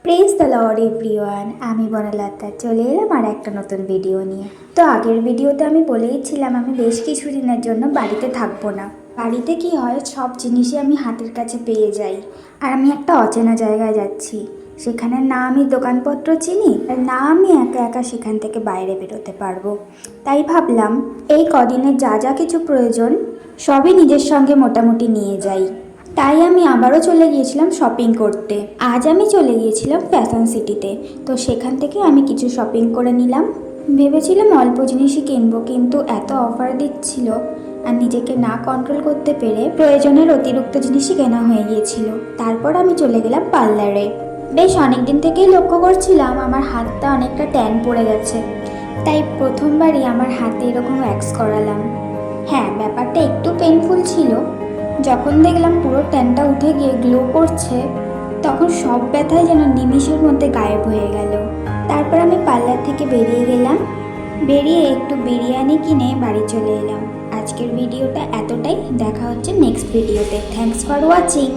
Praise the Lord everyone. আমি বনলতা চলে এলাম আর একটা নতুন ভিডিও নিয়ে। তো আগের ভিডিওতে আমি বলেইছিলাম আমি বেশ কিছু দিনের জন্য বাড়িতে থাকবো না। বাড়িতে কি হয়, সব জিনিসই আমি হাতের কাছে পেয়ে যাই। আর আমি একটা অচেনা জায়গায় যাচ্ছি, সেখানে না আমি দোকানপত্র চিনি আর না আমি একা একা সেখান থেকে বাইরে বেরোতে পারবো। তাই ভাবলাম এই কদিনের যা যা কিছু প্রয়োজন সবই নিজের সঙ্গে মোটামুটি নিয়ে যাই। তাই আমি আবারও চলে গিয়েছিলাম শপিং করতে। আজ আমি চলে গিয়েছিলাম ফ্যাশন সিটিতে। তো সেখান থেকে আমি কিছু শপিং করে নিলাম। ভেবেছিলাম অল্প জিনিসই কিনবো, কিন্তু এত অফার দিচ্ছিল আর নিজেকে না কন্ট্রোল করতে পেরে প্রয়োজনের অতিরিক্ত জিনিসই কেনা হয়ে গিয়েছিল। তারপর আমি চলে গেলাম পার্লারে। বেশ অনেকদিন থেকেই লক্ষ্য করছিলাম আমার হাতটা অনেকটা ট্যান পড়ে গেছে, তাই প্রথমবারই আমার হাতে এরকম ওয়্যাক্স করালাম। হ্যাঁ, ব্যাপারটা একটু পেইনফুল ছিল। যখন দেখলাম পুরো ট্যানটা উঠে গিয়ে গ্লো করছে, তখন সব ব্যথাই যেন নিমিষের মধ্যে গায়েব হয়ে গেল। তারপর আমি পার্লার থেকে বেরিয়ে গেলাম। বেরিয়ে একটু বিরিয়ানি কিনে বাড়ি চলে এলাম। আজকের ভিডিওটা এতটাই, দেখা হচ্ছে নেক্সট ভিডিওতে। Thanks for watching.